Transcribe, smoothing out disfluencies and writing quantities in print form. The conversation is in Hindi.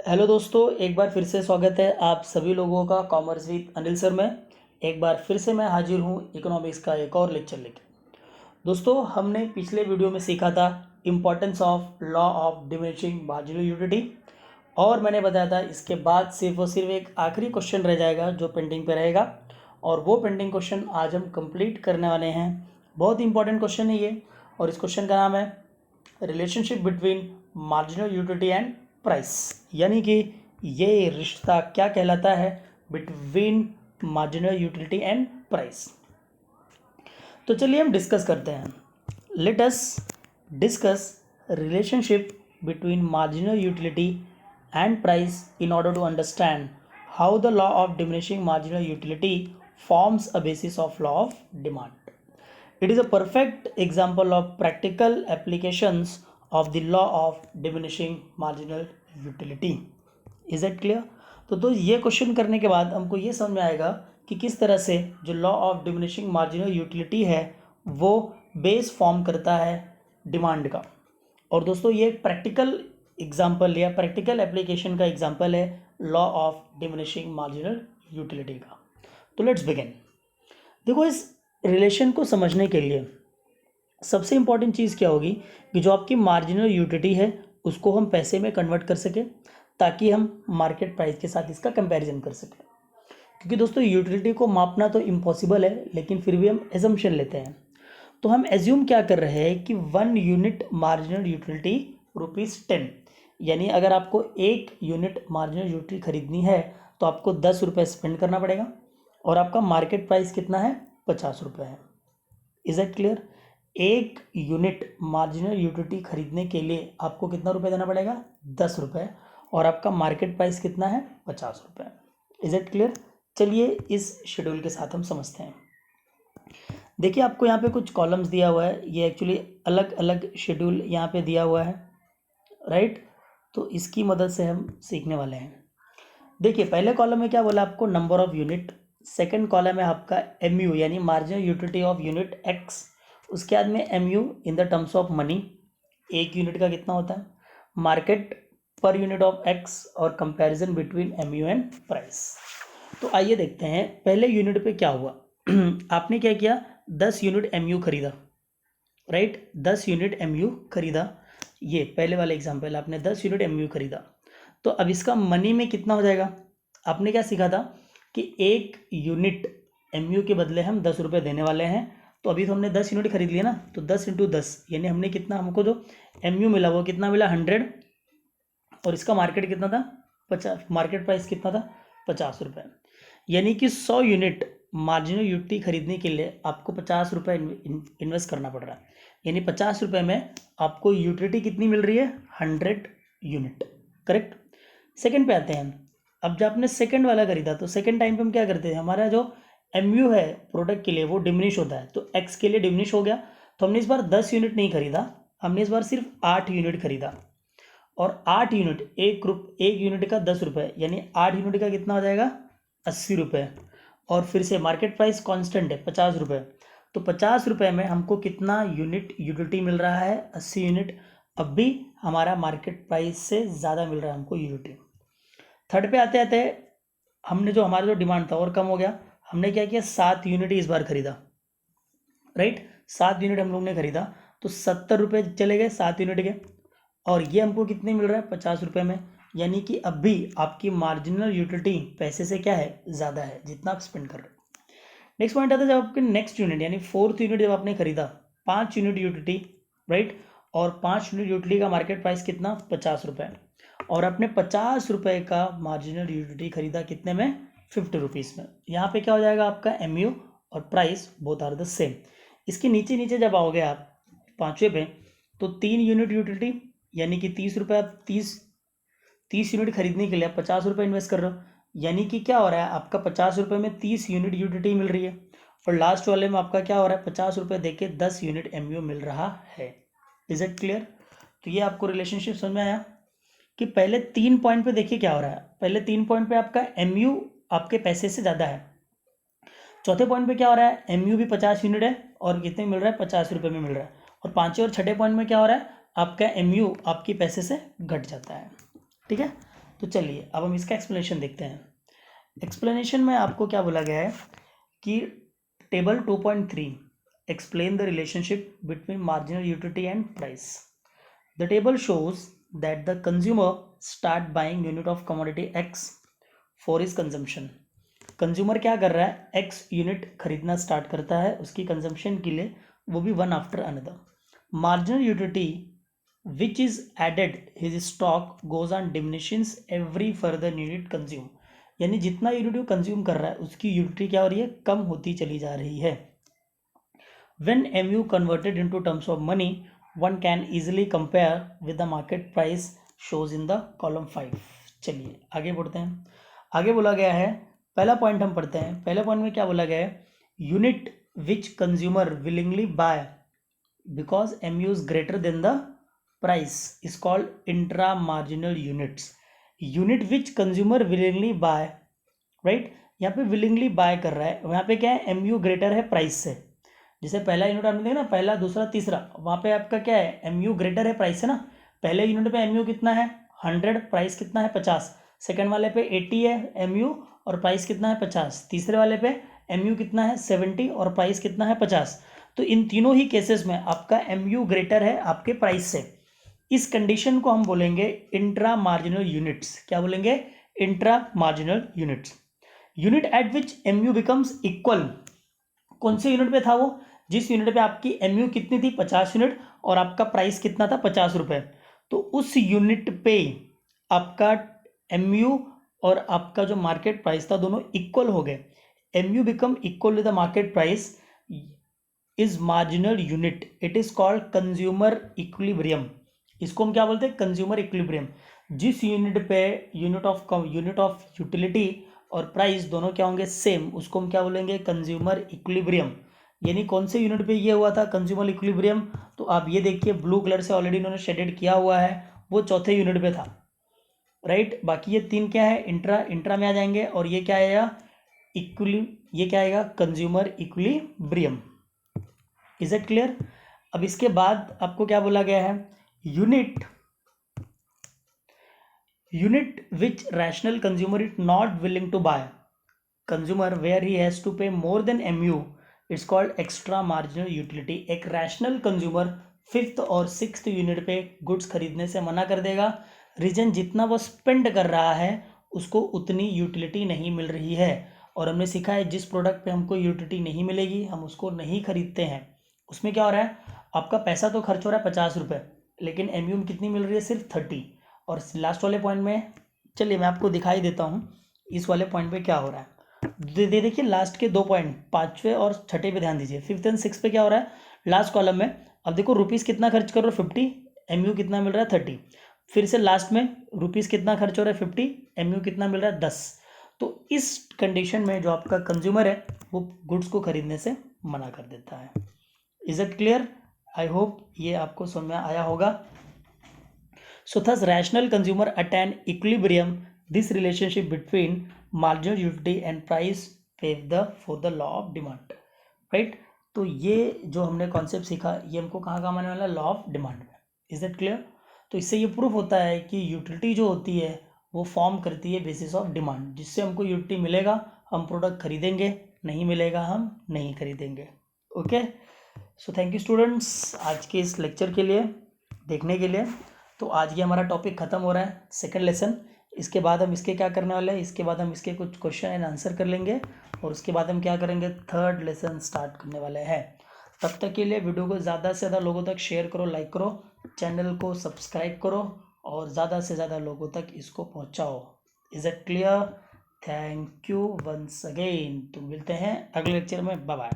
हेलो दोस्तों, एक बार फिर से स्वागत है आप सभी लोगों का कॉमर्स विद अनिल सर में। एक बार फिर से मैं हाजिर हूँ इकोनॉमिक्स का एक और लेक्चर लेकर। दोस्तों, हमने पिछले वीडियो में सीखा था importance of law of diminishing marginal utility, और मैंने बताया था इसके बाद सिर्फ और सिर्फ एक आखिरी क्वेश्चन रह जाएगा जो पेंडिंग पे रहेगा, और वो पेंडिंग क्वेश्चन आज हम कंप्लीट करने वाले हैं। बहुत इंपॉर्टेंट क्वेश्चन है ये, और इस क्वेश्चन का नाम है relationship between marginal utility and price, यानी कि ये रिश्ता क्या कहलाता है between marginal utility and price. तो चलिए हम डिस्कस करते हैं। Let us discuss relationship between marginal utility and price in order to understand how the law of diminishing marginal utility forms a basis of law of demand. It is a perfect example of practical applications of the law of diminishing marginal utility. Is that clear? तो ये क्वेश्चन करने के बाद हमको ये समझ में आएगा कि किस तरह से जो law of diminishing marginal utility है वो बेस फॉर्म करता है डिमांड का। और दोस्तों, ये एक प्रैक्टिकल एग्जाम्पल या प्रैक्टिकल एप्लीकेशन का एग्जाम्पल है law of diminishing marginal utility का। तो लेट्स बिगिन। देखो, इस रिलेशन को समझने के लिए सबसे इंपॉर्टेंट चीज़ क्या होगी कि जो आपकी मार्जिनल यूटिलिटी है उसको हम पैसे में कन्वर्ट कर सकें, ताकि हम मार्केट प्राइस के साथ इसका कंपैरिजन कर सकें। क्योंकि दोस्तों, यूटिलिटी को मापना तो इम्पॉसिबल है, लेकिन फिर भी हम एजम्पशन लेते हैं। तो हम एज्यूम क्या कर रहे हैं कि 1 यूनिट मार्जिनल यूटिलिटी ₹10, यानी अगर आपको 1 यूनिट मार्जिनल यूटिलिटी खरीदनी है तो आपको 10 रुपये स्पेंड करना पड़ेगा, और आपका मार्केट प्राइस कितना है? 50 रुपये है। Is that clear? 1 unit marginal utility खरीदने के लिए आपको कितना रुपये देना पड़ेगा? 10 रुपये, और आपका मार्केट प्राइस कितना है? 50 रुपये। Is that clear? चलिए इस शेड्यूल के साथ हम समझते हैं। देखिए, आपको यहाँ पे कुछ कॉलम्स दिया हुआ है, ये एक्चुअली अलग अलग शेड्यूल यहाँ पे दिया हुआ है, राइट? तो इसकी मदद से हम सीखने वाले हैं। देखिए, पहले कॉलम में क्या बोला आपको? Number of unit. Second column है आपका MU, यानी marginal utility of unit X। उसके बाद में MU in the terms of money, 1 unit का कितना होता है, market per unit of X, और comparison between MU and price. तो आइए देखते हैं पहले यूनिट पे क्या हुआ। आपने क्या किया? 10 यूनिट MU खरीदा, राइट? 10 यूनिट MU खरीदा। ये पहले वाला एग्जाम्पल, आपने 10 यूनिट MU खरीदा। तो अब इसका मनी में कितना हो जाएगा? आपने क्या सीखा था कि 1 यूनिट MU के बदले हम 10 रुपये देने वाले हैं। तो अभी तो हमने 10 यूनिट खरीद लिया ना, तो 10 × 10, यानी हमने कितना, हमको जो MU मिला वो कितना मिला? 100, और इसका मार्केट कितना था? 50। मार्केट प्राइस कितना था? 50 रुपये। यानी कि 100 यूनिट मार्जिनल यूटिलिटी खरीदने के लिए आपको 50 रुपये इन्वेस्ट करना पड़ रहा है, यानी 50 रुपये में आपको यूटिलिटी कितनी मिल रही है? 100 यूनिट, करेक्ट? सेकंड पे आते हैं। अब जब आपने सेकंड वाला खरीदा तो सेकंड टाइम पे हम क्या करते हैं, हमारा जो MU है प्रोडक्ट के लिए वो डिमिनिश होता है, तो X के लिए डिमिनिश हो गया। तो हमने इस बार 10 यूनिट नहीं खरीदा, हमने इस बार सिर्फ 8 यूनिट खरीदा, और 8 यूनिट, एक यूनिट का 10 रुपये, यानी 8 यूनिट का कितना हो जाएगा? 80 रुपये। और फिर से मार्केट प्राइस कांस्टेंट है 50 रुपये, तो 50 रुपये में हमको कितना यूनिट यूटिलिटी मिल रहा है? 80 यूनिट। अब भी हमारा मार्केट प्राइस से ज़्यादा मिल रहा है हमको यूटिलिटी। थर्ड पे आते आते हमने जो हमारा जो डिमांड था और कम हो गया, हमने क्या किया? 7 यूनिट इस बार खरीदा, राइट? 7 यूनिट हम लोग ने खरीदा, तो 70 रुपये चले गए 7 यूनिट के, और ये हमको कितने मिल रहा है? 50 रुपये में। यानी कि अब भी आपकी मार्जिनल यूटिलिटी पैसे से क्या है? ज़्यादा है, जितना आप स्पेंड कर रहे हो। नेक्स्ट पॉइंट आता है, जब आपके नेक्स्ट यूनिट यानी 4th यूनिट जब आपने खरीदा, 5 यूनिट यूटिलिटी, राइट? और 5 यूनिट यूटिलिटी का मार्केट प्राइस कितना? 50 रुपये, और आपने 50 रुपये का मार्जिनल यूटिलिटी खरीदा कितने में? 50 रुपीज़ में। यहाँ पे क्या हो जाएगा आपका? MU और price both are the same. इसके नीचे नीचे जब आओगे आप 5वें पे, तो 3 यूनिट यूटिलिटी, यानी कि 30 रुपये, आप 30 यूनिट खरीदने के लिए आप 50 रुपये इन्वेस्ट कर रहे हो, यानी कि क्या हो रहा है आपका? 50 रुपये में 30 यूनिट यूटिलिटी मिल रही है, और लास्ट वाले में आपका क्या हो रहा है? 50 रुपये दे के 10 यूनिट MU मिल रहा है। Is it clear? तो ये आपको रिलेशनशिप समझ में आया कि पहले 3 पॉइंट पे देखिए क्या हो रहा है। पहले 3 पॉइंट पे आपका MU आपके पैसे से ज़्यादा है। चौथे पॉइंट पे क्या हो रहा है? MU भी 50 यूनिट है, और कितने मिल रहा है? 50 रुपये में मिल रहा है। और 5वें और 6ठे पॉइंट में क्या हो रहा है? आपका MU आपके पैसे से घट जाता है, ठीक है? तो चलिए अब हम इसका एक्सप्लेनेशन देखते हैं। एक्सप्लेनेशन में आपको क्या बोला गया है कि table 2.3 explain the relationship between marginal utility and price. The table shows that the consumer start buying unit of commodity x for his consumption. Consumer क्या कर रहा है, एक्स यूनिट खरीदना स्टार्ट करता है उसकी कंजम्पशन के लिए, वो भी one after another. Marginal utility which is added his stock goes on diminishing every further unit consume. यानी जितना यूनिट कंज्यूम कर रहा है उसकी यूटिलिटी क्या हो रही है, कम होती चली जा रही है। When MU converted into terms of money one can easily compare with the market price shows in the column 5। चलिए आगे बढ़ते हैं। आगे बोला गया है, पहला पॉइंट हम पढ़ते हैं। पहले पॉइंट में क्या बोला गया है, unit which consumer willingly buy because MU is greater than the price is called intra marginal units. Unit which consumer willingly buy, right, यहाँ पे विलिंगली बाय कर रहा है, यहाँ पे क्या है, MU ग्रेटर है प्राइस से। जैसे पहला यूनिट आपने देखा ना, पहला दूसरा तीसरा, वहाँ पे आपका क्या है, MU ग्रेटर है प्राइस से ना। पहले यूनिट पे MU कितना है 100, प्राइस कितना है 50। सेकंड वाले पे 80 है MU और प्राइस कितना है 50। तीसरे वाले पे MU कितना है 70 और प्राइस कितना है 50। तो इन तीनों ही केसेस में आपका MU ग्रेटर है आपके प्राइस से। इस कंडीशन को हम बोलेंगे इंट्रा मार्जिनल यूनिट्स। क्या बोलेंगे, intra marginal units. Unit eight विच MU बिकम्स इक्वल, कौन से यूनिट पे था वो, जिस यूनिट पे आपकी MU कितनी थी 50 यूनिट और आपका प्राइस कितना था 50 रुपए। तो उस यूनिट पे आपका MU और आपका जो मार्केट प्राइस था दोनों इक्वल हो गए। MU become equal to the market price is marginal unit, it is called consumer equilibrium. इसको हम क्या बोलते हैं, कंज्यूमर इक्विलिब्रियम। जिस यूनिट पे यूनिट ऑफ यूटिलिटी और प्राइस दोनों क्या होंगे, सेम, उसको हम क्या बोलेंगे, कंज्यूमर इक्विलिब्रियम। यानी कौन से यूनिट पे ये हुआ था कंज्यूमर इक्विलिब्रियम, तो आप ये देखिए ब्लू कलर से ऑलरेडी इन्होंने शेडेड किया हुआ है, वो चौथे यूनिट पे था, राइट। बाकी ये तीन क्या है, इंट्रा में आ जाएंगे, और ये क्या आएगा, ये क्या आएगा, consumer equilibrium. Is it clear. अब इसके बाद आपको क्या बोला गया है, unit which rational consumer is not willing to buy, consumer where he has to pay more than MU, it's called extra marginal utility. एक रैशनल कंज्यूमर 5th और 6th यूनिट पे गुड्स खरीदने से मना कर देगा। रीजन, जितना वो स्पेंड कर रहा है उसको उतनी यूटिलिटी नहीं मिल रही है। और हमने सीखा है जिस प्रोडक्ट पे हमको यूटिलिटी नहीं मिलेगी हम उसको नहीं खरीदते हैं। उसमें क्या हो रहा है, आपका पैसा तो खर्च हो रहा है 50 रुपये, लेकिन MU में कितनी मिल रही है, सिर्फ 30। और लास्ट वाले पॉइंट में, चलिए मैं आपको दिखाई देता हूँ इस वाले पॉइंट पे क्या हो रहा है। देखिए लास्ट के 2 पॉइंट, 5वें और 6ठे पे ध्यान दीजिए। 5th एंड 6th पे क्या हो रहा है, लास्ट कॉलम में अब देखो रुपीज़ कितना खर्च कर रहे हो 50, MU कितना मिल रहा है 30। फिर से लास्ट में रुपीज़ कितना खर्च हो रहा है 50, MU कितना मिल रहा है 10। तो इस कंडीशन में जो आपका कंज्यूमर है वो गुड्स को खरीदने से मना कर देता है। Is it clear, I hope ये आपको समझ में आया होगा। So thus rational consumer attain equilibrium, this relationship between marginal utility and price pave for the law of demand, right। तो ये जो हमने कॉन्सेप्ट सीखा ये हमको कहाँ काम आने वाला है, लॉ ऑफ डिमांड में। Is that clear. तो इससे ये प्रूफ होता है कि यूटिलिटी जो होती है वो फॉर्म करती है बेसिस ऑफ डिमांड। जिससे हमको यूटिलिटी मिलेगा हम प्रोडक्ट खरीदेंगे, नहीं मिलेगा हम नहीं खरीदेंगे। Okay, so thank you students आज के इस लेक्चर के लिए देखने के लिए। तो आज ये हमारा टॉपिक ख़त्म हो रहा है, सेकंड लेसन। इसके बाद हम इसके क्या करने वाले हैं, इसके बाद हम इसके कुछ क्वेश्चन एंड आंसर कर लेंगे, और उसके बाद हम क्या करेंगे, थर्ड लेसन स्टार्ट करने वाले हैं। तब तक के लिए वीडियो को ज़्यादा से ज़्यादा लोगों तक शेयर करो, लाइक करो, चैनल को सब्सक्राइब करो, और ज़्यादा से ज़्यादा लोगों तक इसको पहुँचाओ। Is it clear. Thank you once again. तो मिलते हैं अगले लेक्चर में, बाय बाय।